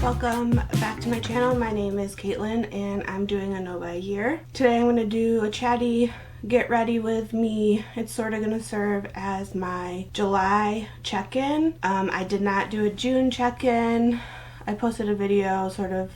Welcome back to my channel. My name is Caitlin and I'm doing a nobuyyear. Today I'm going to do a chatty get ready with me. It's sort of going to serve as my July check-in. I did not do a June check-in. I posted a video sort of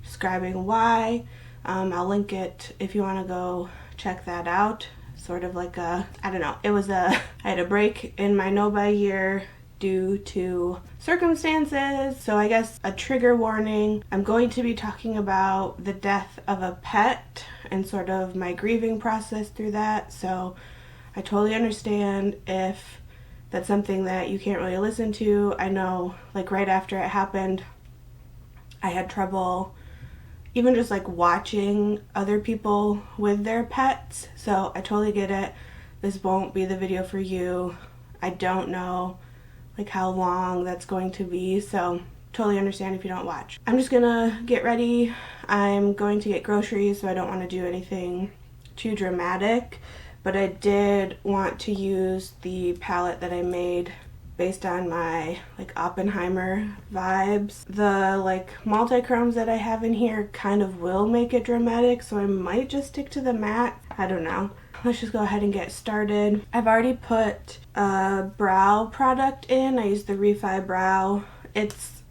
describing why. I'll link it if you want to go check that out. Sort of like a, I don't know, I had a break in my nobuyyear due to circumstances. So I guess a trigger warning. I'm going to be talking about the death of a pet and sort of my grieving process through that. So I totally understand if that's something that you can't really listen to. I know, like, right after it happened, I had trouble even just like watching other people with their pets. So I totally get it. This won't be the video for you. I don't know like how long that's going to be, so totally understand if you don't watch. I'm just gonna get ready. I'm going to get groceries, so I don't want to do anything too dramatic, but I did want to use the palette that I made based on my like Oppenheimer vibes. The like multi-chromes that I have in here kind of will make it dramatic, so I might just stick to the matte. I don't know. Let's just go ahead and get started. I've already put a brow product in. I used the Refy brow. It's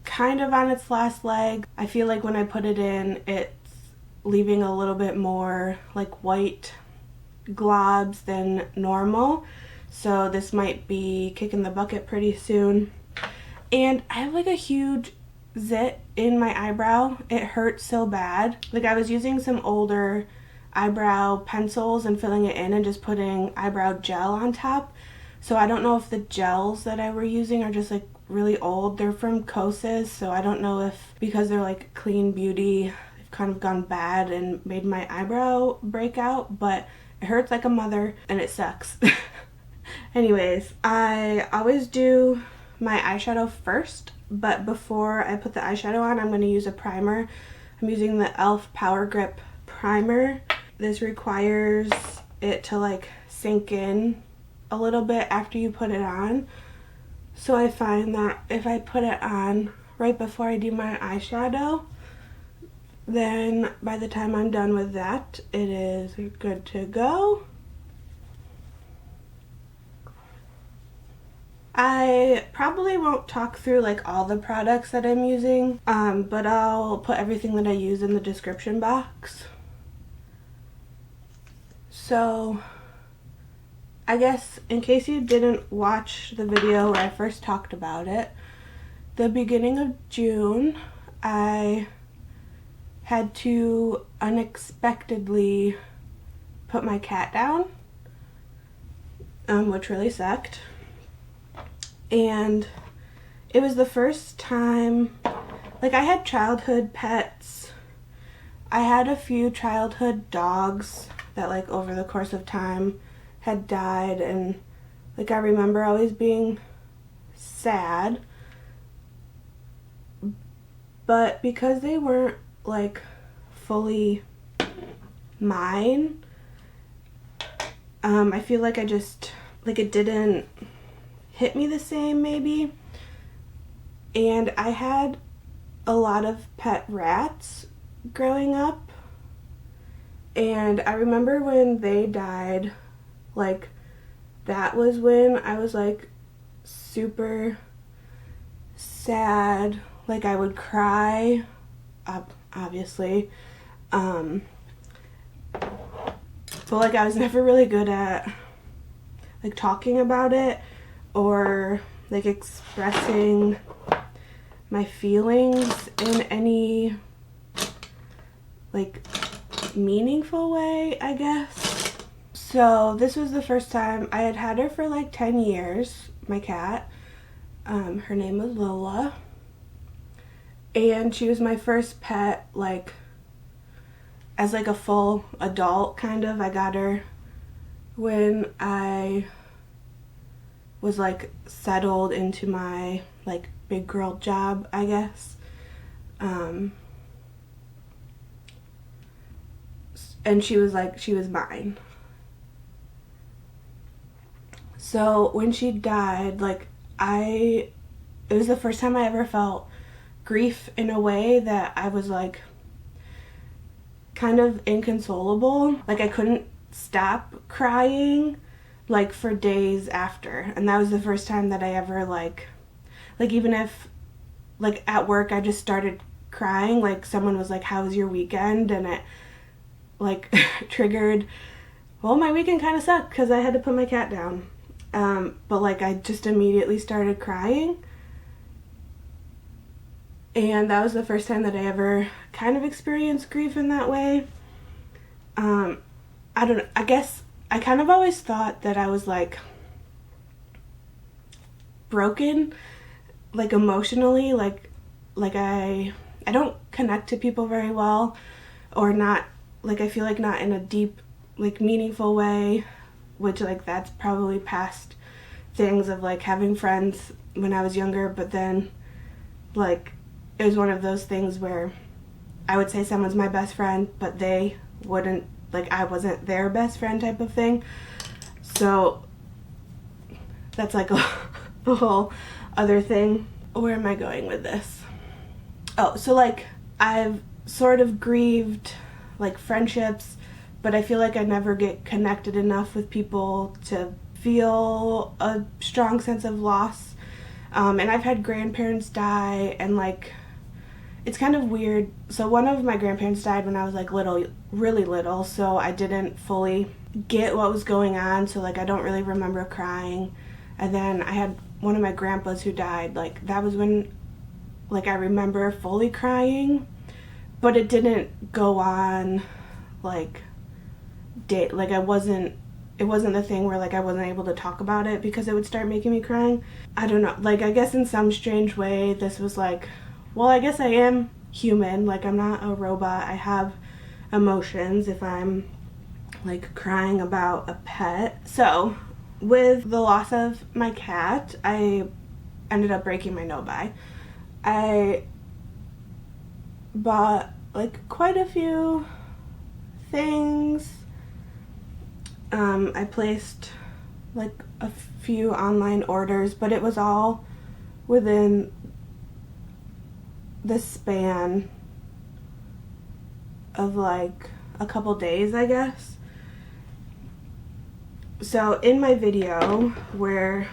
kind of on its last leg. I feel like when I put it in, it's leaving a little bit more like white globs than normal. So this might be kicking the bucket pretty soon. And I have like a huge zit in my eyebrow. It hurts so bad. Like, I was using some older eyebrow pencils and filling it in and just putting eyebrow gel on top. So I don't know if the gels that I were using are just like really old. They're from Kosas, so I don't know if because they're like clean beauty, they've kind of gone bad and made my eyebrow break out, but it hurts like a mother and it sucks. Anyways, I always do my eyeshadow first, but before I put the eyeshadow on, I'm going to use a primer. I'm using the e.l.f. Power Grip Primer. This requires it to like sink in a little bit after you put it on. So I find that if I put it on right before I do my eyeshadow, then by the time I'm done with that, it is good to go. I probably won't talk through like all the products that I'm using, but I'll put everything that I use in the description box. So I guess in case you didn't watch the video where I first talked about it, the beginning of June I had to unexpectedly put my cat down, which really sucked. And it was the first time, like, I had childhood pets. I had a few childhood dogs that like over the course of time had died, and like I remember always being sad, but because they weren't like fully mine, I feel like I just like it didn't hit me the same maybe. And I had a lot of pet rats growing up, and I remember when they died, like that was when I was like super sad. Like I would cry, obviously, but like I was never really good at like talking about it or like expressing my feelings in any like meaningful way, I guess. So this was the first time. I had her for like 10 years, my cat. Her name was Lola, and she was my first pet like as like a full adult kind of. I got her when I was like settled into my like big girl job, I guess. And she was mine. So when she died, like it was the first time I ever felt grief in a way that I was like kind of inconsolable. Like I couldn't stop crying like for days after, and that was the first time that I ever like even if like at work I just started crying, like someone was like, how was your weekend, and it like triggered, well, my weekend kind of sucked because I had to put my cat down, but like I just immediately started crying, and that was the first time that I ever kind of experienced grief in that way. I don't know, I guess I kind of always thought that I was like broken, like emotionally, like I don't connect to people very well, or not, like I feel like not in a deep, like meaningful way, which like that's probably past things of like having friends when I was younger, but then like it was one of those things where I would say someone's my best friend, but they wouldn't, like I wasn't their best friend type of thing. So that's like a whole other thing. Where am I going with this? Oh, so like I've sort of grieved like friendships, but I feel like I never get connected enough with people to feel a strong sense of loss. And I've had grandparents die, and like it's kind of weird. So one of my grandparents died when I was like little, really little, so I didn't fully get what was going on, so like I don't really remember crying. And then I had one of my grandpas who died, like that was when like I remember fully crying, but it didn't go on like like it wasn't the thing where like I wasn't able to talk about it because it would start making me crying. I don't know, like I guess in some strange way this was like, well, I guess I am human, like I'm not a robot, I have emotions if I'm like crying about a pet. So with the loss of my cat, I ended up breaking my no buy. I bought like quite a few things. I placed like a few online orders, but it was all within the span of like a couple days, I guess. So in my video where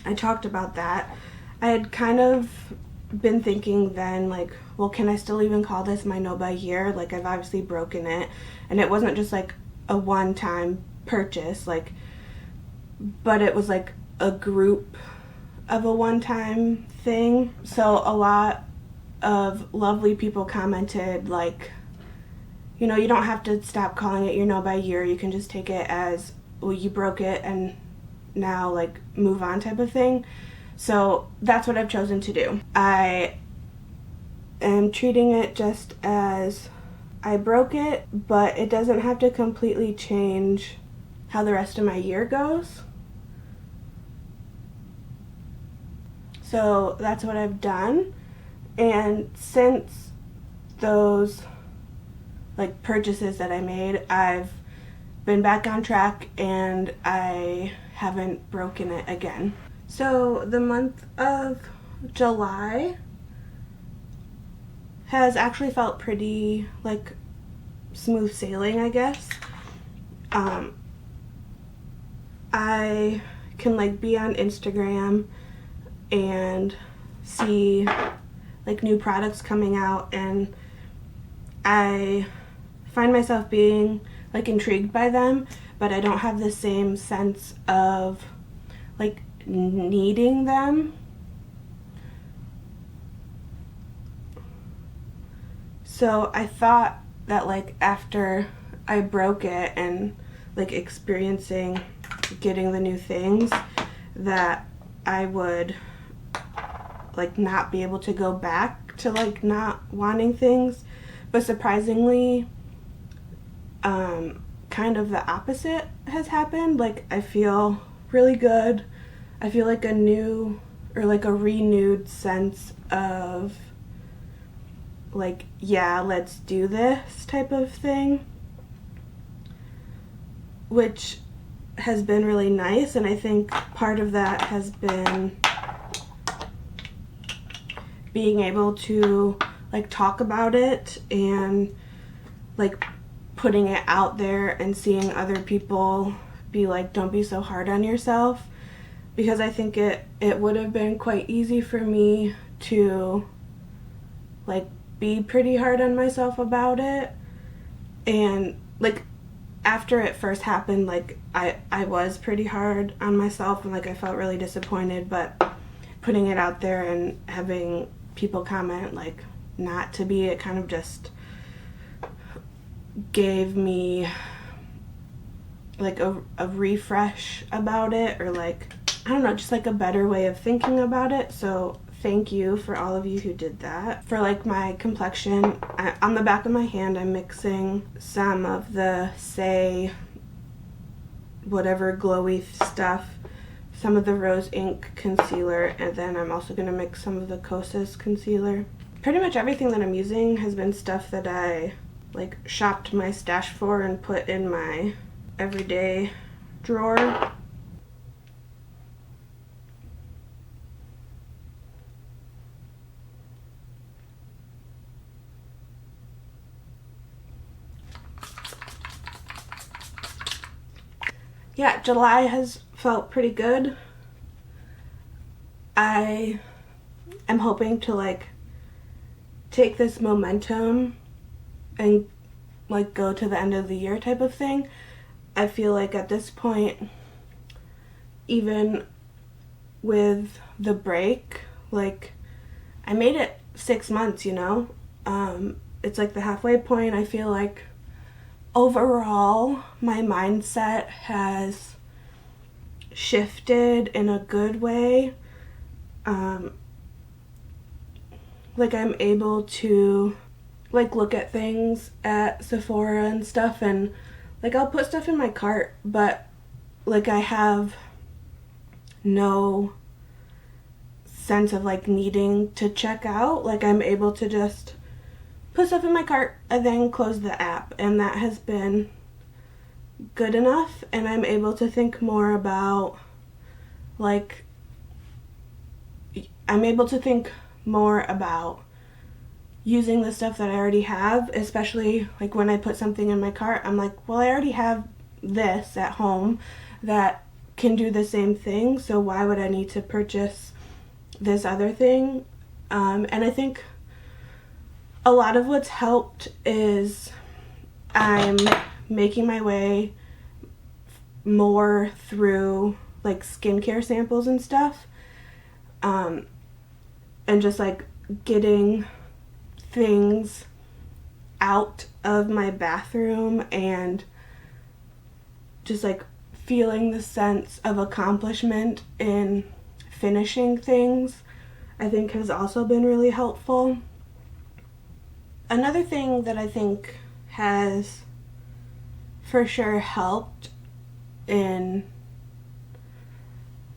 I talked about that, I had kind of been thinking then like, well, can I still even call this my nobuyyear? Like I've obviously broken it, and it wasn't just like a one-time purchase, like, but it was like a group of a one-time thing. So a lot of lovely people commented like, you know, you don't have to stop calling it your nobuyyear, you can just take it as, well, you broke it and now like move on type of thing. So that's what I've chosen to do. I am treating it just as I broke it, but it doesn't have to completely change how the rest of my year goes. So that's what I've done. And since those like purchases that I made, I've been back on track and I haven't broken it again. So the month of July has actually felt pretty like smooth sailing, I guess. I can like be on Instagram and see like new products coming out, and I find myself being like intrigued by them, but I don't have the same sense of like needing them. So I thought that like after I broke it and like experiencing getting the new things, that I would like not be able to go back to like not wanting things. But surprisingly, kind of the opposite has happened. Like I feel really good. I feel like a new or like a renewed sense of like, yeah, let's do this type of thing, which has been really nice, and I think part of that has been being able to like talk about it and like putting it out there and seeing other people be like, don't be so hard on yourself, because I think it would have been quite easy for me to like be pretty hard on myself about it. And like after it first happened, like I was pretty hard on myself and like I felt really disappointed, but putting it out there and having people comment like not to be, it kind of just gave me like a refresh about it, or like, I don't know, just like a better way of thinking about it. So thank you for all of you who did that. For like my complexion, on the back of my hand I'm mixing some of the Saie whatever glowy stuff, some of the rose ink concealer, and then I'm also going to mix some of the Kosas concealer. Pretty much everything that I'm using has been stuff that I like shopped my stash for and put in my everyday drawer. Yeah, July has felt pretty good. I am hoping to like take this momentum and like go to the end of the year type of thing. I feel like at this point, even with the break, like I made it 6 months, you know? It's like the halfway point. I feel like overall my mindset has shifted in a good way. Like I'm able to like look at things at Sephora and stuff, and like I'll put stuff in my cart, but like I have no sense of like needing to check out. Like I'm able to just put stuff in my cart and then close the app, and that has been good enough. And I'm able to think more about like I'm able to think more about using the stuff that I already have, especially like when I put something in my cart, I'm like, well, I already have this at home that can do the same thing, so why would I need to purchase this other thing? And I think a lot of what's helped is I'm making my way more through like skincare samples and stuff, and just like getting things out of my bathroom and just like feeling the sense of accomplishment in finishing things, I think has also been really helpful. Another thing that I think has for sure helped in,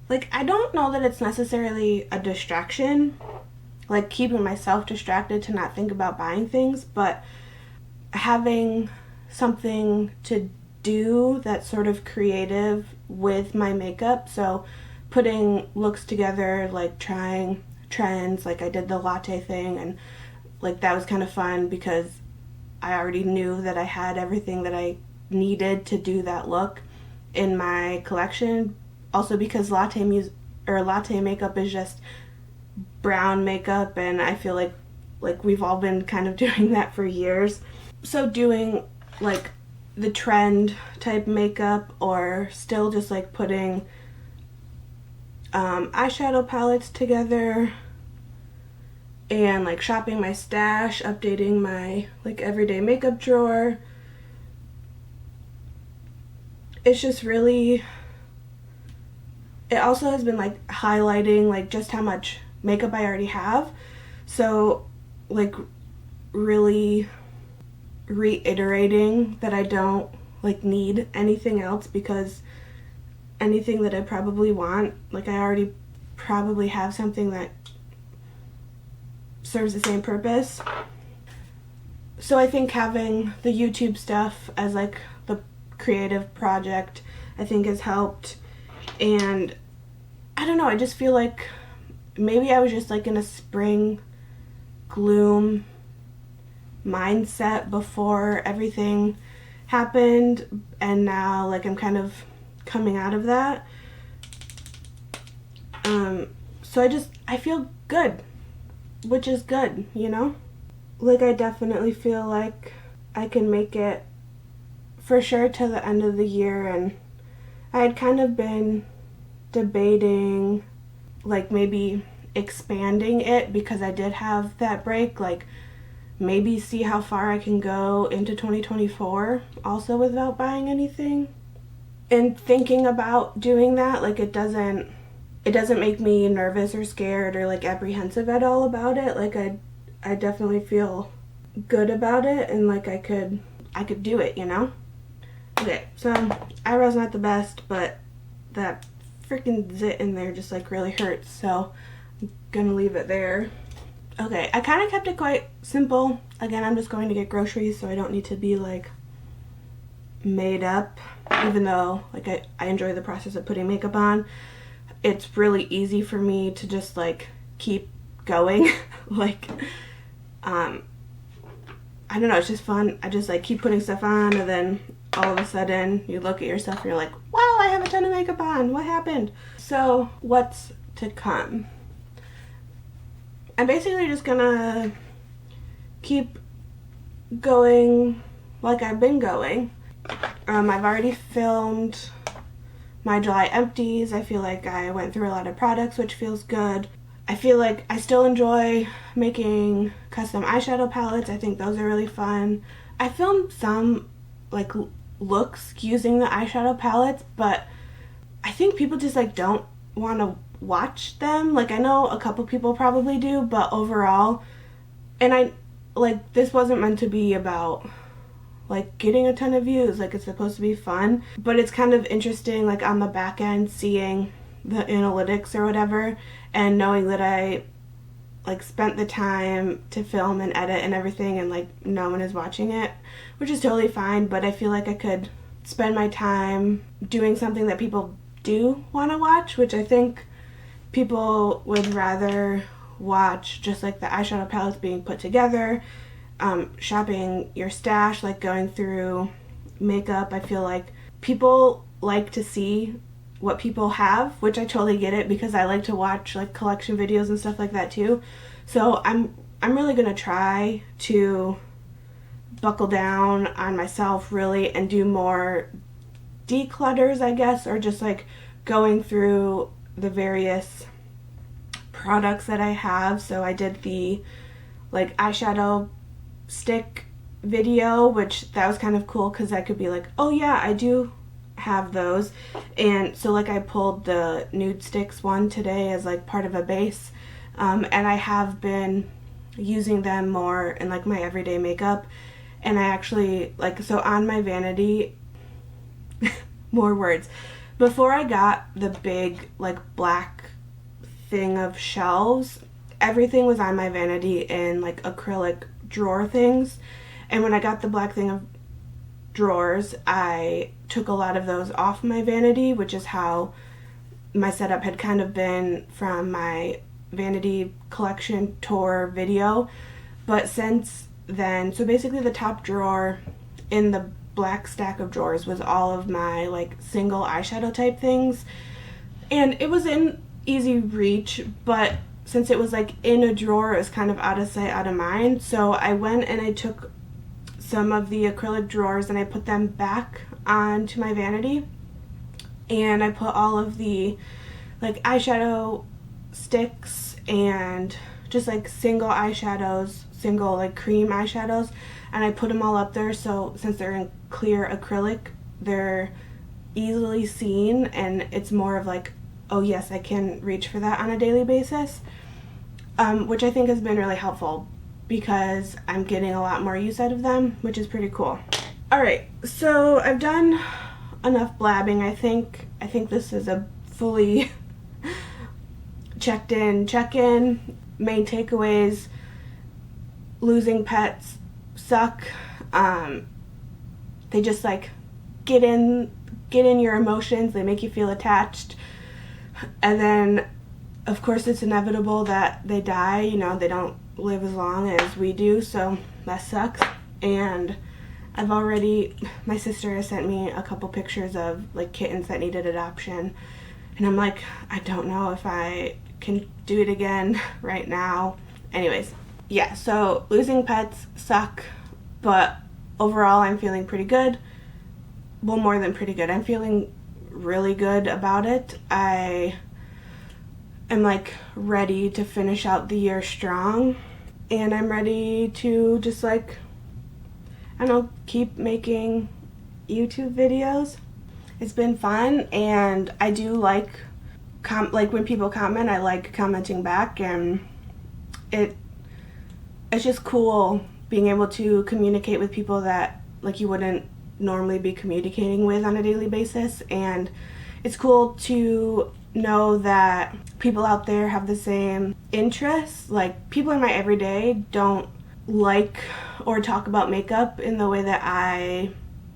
like, I don't know that it's necessarily a distraction, like keeping myself distracted to not think about buying things, but having something to do that's sort of creative with my makeup. So putting looks together, like trying trends, like I did the latte thing, and like that was kind of fun because I already knew that I had everything that I needed to do that look in my collection. Also because latte makeup is just brown makeup, and I feel like we've all been kind of doing that for years. So doing like the trend type makeup, or still just like putting eyeshadow palettes together and like shopping my stash, updating my like everyday makeup drawer. It's just really, it also has been like highlighting like just how much makeup I already have. So like really reiterating that I don't like need anything else, because anything that I probably want, like I already probably have something that serves the same purpose. So I think having the YouTube stuff as like the creative project I think has helped. And I don't know, I just feel like maybe I was just like in a spring gloom mindset before everything happened, and now like I'm kind of coming out of that. So I feel good, which is good, you know? Like I definitely feel like I can make it for sure to the end of the year, and I had kind of been debating like maybe expanding it because I did have that break, like maybe see how far I can go into 2024 also without buying anything. And thinking about doing that, like it doesn't make me nervous or scared or like apprehensive at all about it. Like I definitely feel good about it, and like I could do it, you know? Okay, so eyebrows not the best, but that freaking zit in there just like really hurts, so I'm gonna leave it there. Okay, I kind of kept it quite simple. Again, I'm just going to get groceries, so I don't need to be like made up, even though like I enjoy the process of putting makeup on. It's really easy for me to just like keep going. Like I don't know, it's just fun. I just like keep putting stuff on, and then all of a sudden you look at yourself and you're like, wow, I have a ton of makeup on, what happened? So what's to come? I'm basically just gonna keep going like I've been going. I've already filmed my July empties. I feel like I went through a lot of products, which feels good. I feel like I still enjoy making custom eyeshadow palettes. I think those are really fun. I filmed some like looks using the eyeshadow palettes, but I think people just like don't want to watch them. Like I know a couple people probably do, but overall, and I like this wasn't meant to be about like getting a ton of views. Like it's supposed to be fun, but it's kind of interesting like on the back end seeing the analytics or whatever, and knowing that I like spent the time to film and edit and everything, and like no one is watching it, which is totally fine. But I feel like I could spend my time doing something that people do want to watch, which I think people would rather watch just like the eyeshadow palettes being put together, shopping your stash, like going through makeup. I feel like people like to see what people have, which I totally get it, because I like to watch like collection videos and stuff like that too. So I'm really gonna try to buckle down on myself really and do more declutters, I guess, or just like going through the various products that I have. So I did the like eyeshadow stick video, which that was kind of cool because I could be like, oh yeah, I do have those. And so like I pulled the nude sticks one today as like part of a base, and I have been using them more in like my everyday makeup. And I actually like, so on my vanity, more words, before I got the big like black thing of shelves, everything was on my vanity in like acrylic drawer things. And when I got the black thing of drawers, I took a lot of those off my vanity, which is how my setup had kind of been from my vanity collection tour video. But since then, so basically the top drawer in the black stack of drawers was all of my like single eyeshadow type things, and it was in easy reach, but since it was like in a drawer, it was kind of out of sight, out of mind. So I went and I took some of the acrylic drawers and I put them back onto my vanity, and I put all of the like eyeshadow sticks and just like single eyeshadows, single like cream eyeshadows, and I put them all up there. So since they're in clear acrylic, they're easily seen, and it's more of like, oh yes, I can reach for that on a daily basis, which I think has been really helpful because I'm getting a lot more use out of them, which is pretty cool. Alright, so I've done enough blabbing. I think this is a fully check-in. Main takeaways: losing pets suck. They just like get in get in your emotions, they make you feel attached, and then of course it's inevitable that they die. You know, they don't live as long as we do, so that sucks. And my sister has sent me a couple pictures of like kittens that needed adoption, and I'm like, I don't know if I can do it again right now. Anyways, yeah, so losing pets suck, but overall I'm feeling pretty good. Well, more than pretty good. I'm feeling really good about it. I am like ready to finish out the year strong, and I'm ready to just like, I don't know, keep making YouTube videos. It's been fun, and I do like when people comment, I like commenting back, and it's just cool being able to communicate with people that like you wouldn't normally be communicating with on a daily basis. And it's cool to know that people out there have the same interests. Like, people in my everyday don't like or talk about makeup in the way that I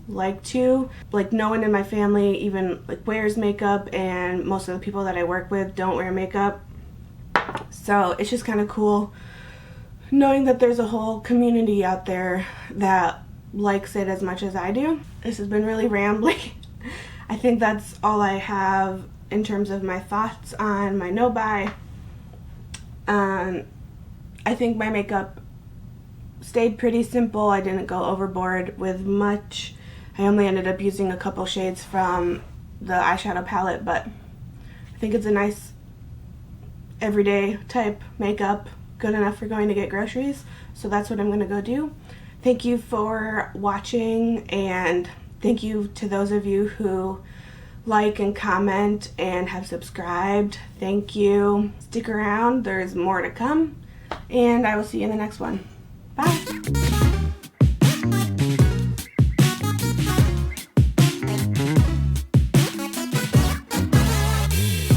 like to. Like, no one in my family even like wears makeup, and most of the people that I work with don't wear makeup. So it's just kind of cool knowing that there's a whole community out there that likes it as much as I do. This has been really rambly. I think that's all I have in terms of my thoughts on my no buy. I think my makeup stayed pretty simple. I didn't go overboard with much. I only ended up using a couple shades from the eyeshadow palette, but I think it's a nice everyday type makeup, good enough for going to get groceries. So that's what I'm gonna go do. Thank you for watching, and thank you to those of you who like and comment and have subscribed. Thank you. Stick around, there's more to come, and I will see you in the next one. Bye.